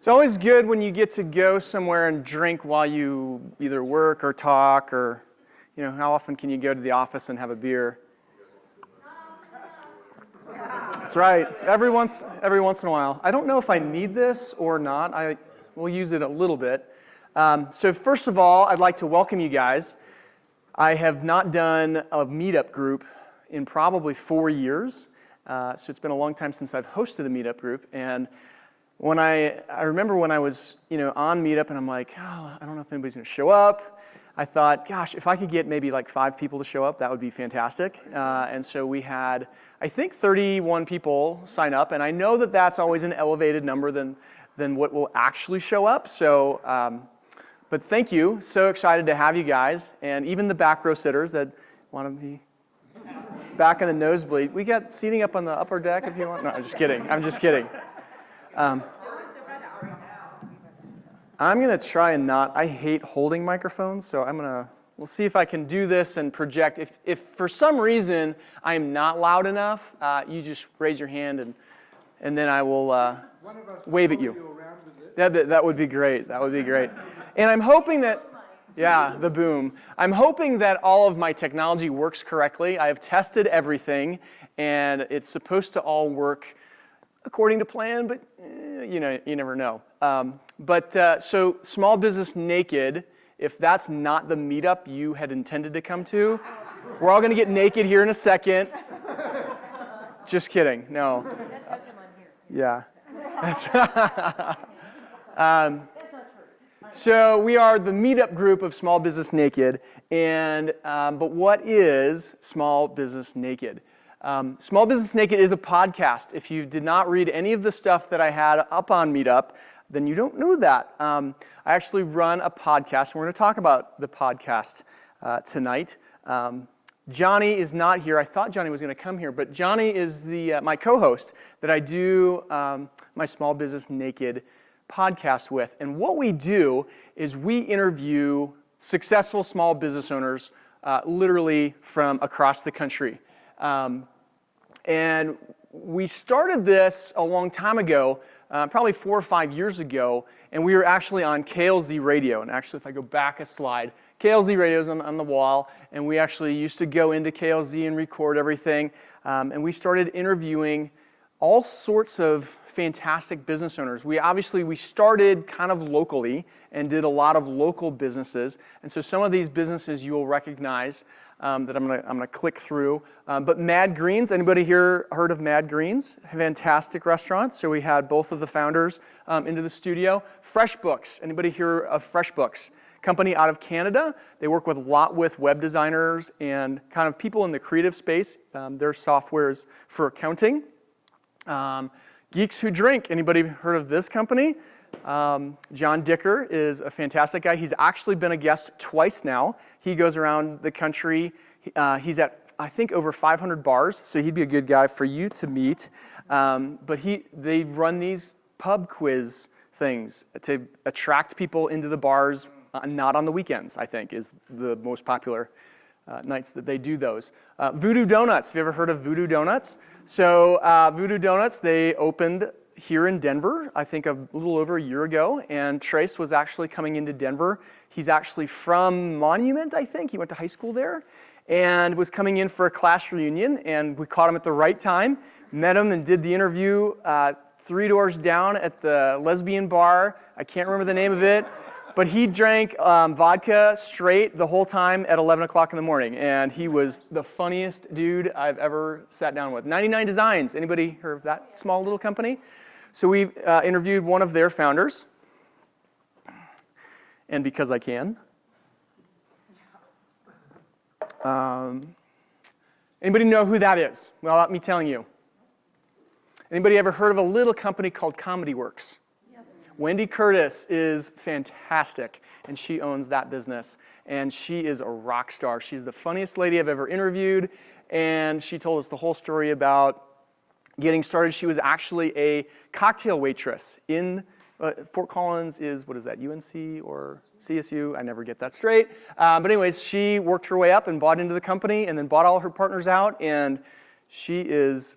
It's always good when you get to go somewhere and drink while you either work or talk, or, how often can you go to the office and have a beer? That's right. Every once in a while. I don't know if I need this or not. I will use it a little bit. So first of all, I'd like to welcome you guys. I have not done a meetup group in probably 4 years. So it's been a long time since I've hosted a meetup group. And when I remember when I was, on Meetup, and I'm like, I don't know if anybody's going to show up. I thought, gosh, if I could get maybe like 5 people to show up, that would be fantastic. And so we had, I think, 31 people sign up, and I know that that's always an elevated number than what will actually show up. So, but thank you. So excited to have you guys, and even the back row sitters that want to be back in the nosebleed. We got seating up on the upper deck if you want. No, I'm just kidding. I'm just kidding. I'm going to try and not, I hate holding microphones, so we'll see if I can do this and project. If for some reason I am not loud enough, you just raise your hand and then I will wave at you. That would be great. That would be great. And I'm hoping that, the boom. I'm hoping that all of my technology works correctly. I have tested everything, and it's supposed to all work according to plan, but you never know. So Small Business Naked, if that's not the meetup you had intended to come to, we're all going to get naked here in a second. Just kidding. No. That's how come I'm here. Yeah. That's not true. So we are the meetup group of Small Business Naked, and but what is Small Business Naked? Small Business Naked is a podcast. If you did not read any of the stuff that I had up on Meetup, then you don't know that. I actually run a podcast, and we're going to talk about the podcast tonight. Johnny is not here. I thought Johnny was going to come here, but Johnny is my co-host that I do my Small Business Naked podcast with. And what we do is we interview successful small business owners literally from across the country. And we started this a long time ago, probably 4 or 5 years ago, and we were actually on KLZ Radio. And actually, if I go back a slide, KLZ Radio is on the wall, and we actually used to go into KLZ and record everything. And we started interviewing all sorts of fantastic business owners. We started kind of locally and did a lot of local businesses. And so some of these businesses you will recognize that I'm gonna click through. But Mad Greens, anybody here heard of Mad Greens? Fantastic restaurant. So we had both of the founders into the studio. FreshBooks, anybody hear of FreshBooks? Company out of Canada. They work with a lot with web designers and kind of people in the creative space. Their software is for accounting. Geeks Who Drink, anybody heard of this company? John Dicker is a fantastic guy. He's actually been a guest twice now. He goes around the country. He's at, I think, over 500 bars, so he'd be a good guy for you to meet. But they run these pub quiz things to attract people into the bars, not on the weekends, I think, is the most popular nights that they do those. Voodoo Donuts, have you ever heard of Voodoo Donuts? So Voodoo Donuts, they opened here in Denver, I think a little over a year ago, and Trace was actually coming into Denver. He's actually from Monument, I think. He went to high school there and was coming in for a class reunion, and we caught him at the right time, met him and did the interview 3 doors down at the lesbian bar. I can't remember the name of it, but he drank vodka straight the whole time at 11 o'clock in the morning, and he was the funniest dude I've ever sat down with. 99 Designs, anybody heard of that small little company? So we interviewed one of their founders, and because I can. Anybody know who that is? Well, let me tell you. Anybody ever heard of a little company called Comedy Works? Yes. Wendy Curtis is fantastic, and she owns that business, and she is a rock star. She's the funniest lady I've ever interviewed, and she told us the whole story about getting started. She was actually a cocktail waitress in Fort Collins is, what is that, UNC or CSU? I never get that straight. But anyways, she worked her way up and bought into the company and then bought all her partners out, and she's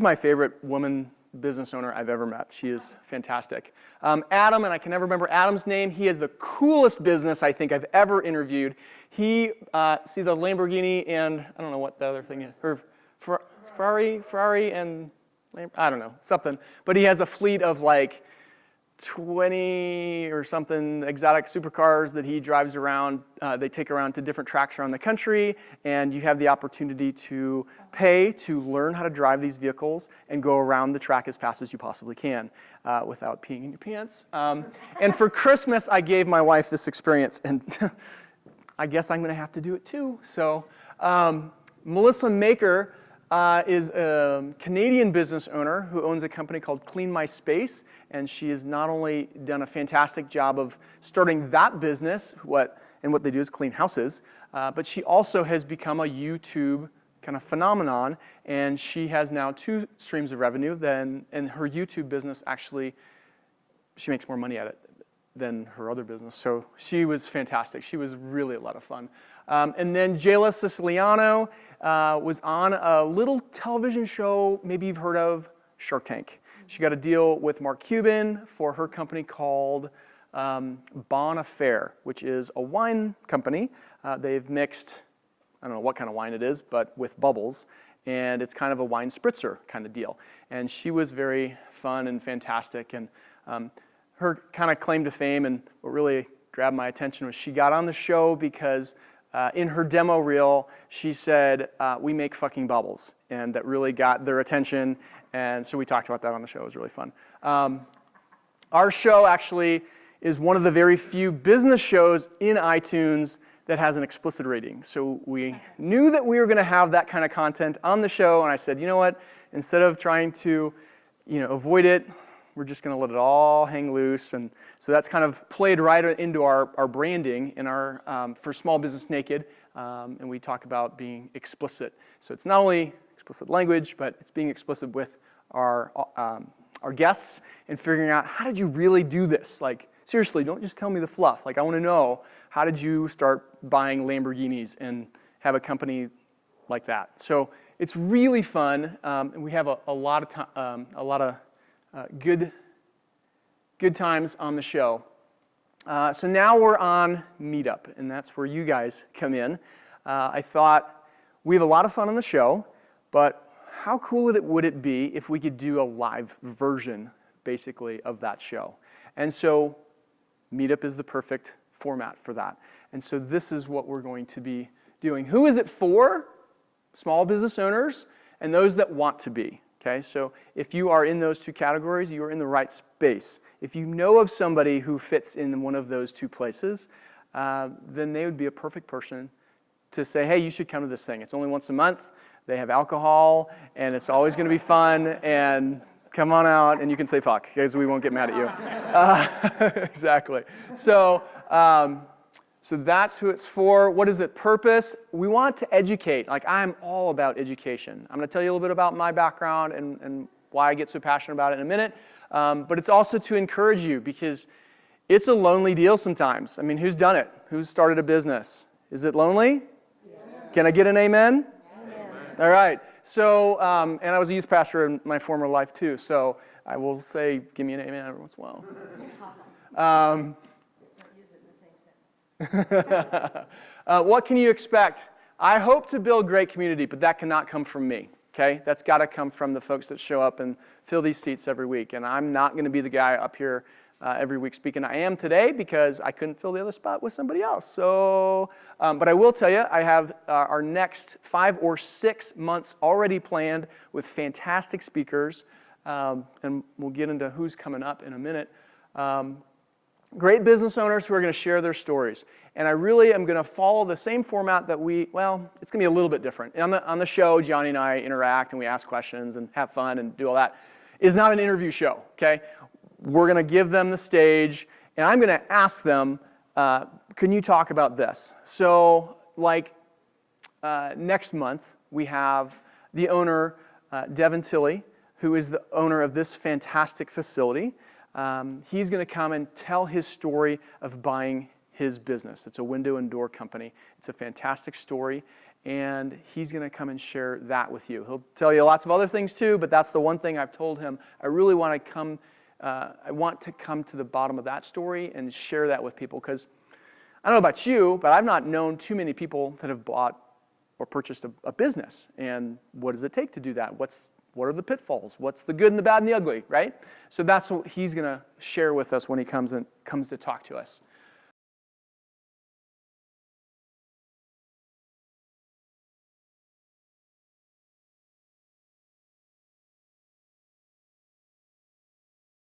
my favorite woman business owner I've ever met. She is fantastic. Adam, and I can never remember Adam's name, he has the coolest business I think I've ever interviewed. He, see the Lamborghini and, I don't know what the other thing is, Ferrari and, I don't know, something. But he has a fleet of like 20 or something exotic supercars that he drives around. They take around to different tracks around the country, and you have the opportunity to pay to learn how to drive these vehicles and go around the track as fast as you possibly can without peeing in your pants. And for Christmas, I gave my wife this experience, and I guess I'm going to have to do it too. So Melissa Maker is a Canadian business owner who owns a company called Clean My Space, and she has not only done a fantastic job of starting that business, what they do is clean houses, but she also has become a YouTube kind of phenomenon, and she has now 2 streams of revenue. And her YouTube business actually, she makes more money at it than her other business. So she was fantastic. She was really a lot of fun. And then Jayla Siciliano was on a little television show, maybe you've heard of, Shark Tank. She got a deal with Mark Cuban for her company called Bon Affair, which is a wine company. They've mixed, I don't know what kind of wine it is, but with bubbles. And it's kind of a wine spritzer kind of deal. And she was very fun and fantastic. And her kind of claim to fame and what really grabbed my attention was she got on the show because in her demo reel, she said, we make fucking bubbles. And that really got their attention. And so we talked about that on the show. It was really fun. Our show actually is one of the very few business shows in iTunes that has an explicit rating. So we knew that we were going to have that kind of content on the show. And I said, you know what? Instead of trying to avoid it, we're just going to let it all hang loose. And so that's kind of played right into our branding in our for Small Business Naked. And we talk about being explicit. So it's not only explicit language, but it's being explicit with our guests and figuring out, how did you really do this? Like, seriously, don't just tell me the fluff. Like, I want to know, how did you start buying Lamborghinis and have a company like that? So it's really fun, and we have a lot of good times on the show. So now we're on MeetUp, and that's where you guys come in. I thought we have a lot of fun on the show, but how cool would it be if we could do a live version, basically, of that show? And so MeetUp is the perfect format for that. And so this is what we're going to be doing. Who is it for? Small business owners and those that want to be. Okay, so if you are in those 2 categories, you are in the right space. If you know of somebody who fits in one of those 2 places, then they would be a perfect person to say, hey, you should come to this thing. It's only once a month. They have alcohol, and it's always going to be fun, and come on out, and you can say fuck, because we won't get mad at you. Exactly. So that's who it's for. What is its purpose? We want to educate. Like, I'm all about education. I'm going to tell you a little bit about my background and why I get so passionate about it in a minute. But it's also to encourage you, because it's a lonely deal sometimes. I mean, who's done it? Who's started a business? Is it lonely? Yes. Can I get an amen? Amen. All right. So, and I was a youth pastor in my former life too, so I will say, give me an amen every once in a while. What can you expect? I hope to build great community, but that cannot come from me, okay? That's got to come from the folks that show up and fill these seats every week. And I'm not going to be the guy up here every week speaking. I am today because I couldn't fill the other spot with somebody else. So, but I will tell you, I have our next 5 or 6 months already planned with fantastic speakers. And we'll get into who's coming up in a minute. Great business owners who are going to share their stories. And I really am going to follow the same format that it's going to be a little bit different. And on the show, Johnny and I interact and we ask questions and have fun and do all that. It's not an interview show, okay? We're going to give them the stage, and I'm going to ask them, can you talk about this? So, like, next month, we have the owner, Devin Tilley, who is the owner of this fantastic facility. He's going to come and tell his story of buying his business. It's a window and door company. It's a fantastic story, and he's going to come and share that with you. He'll tell you lots of other things too, but that's the one thing I've told him. I really want to come. I want to come to the bottom of that story and share that with people, because I don't know about you, but I've not known too many people that have bought or purchased a business. And what does it take to do that? What are the pitfalls? What's the good and the bad and the ugly, right? So that's what he's going to share with us when he comes to talk to us.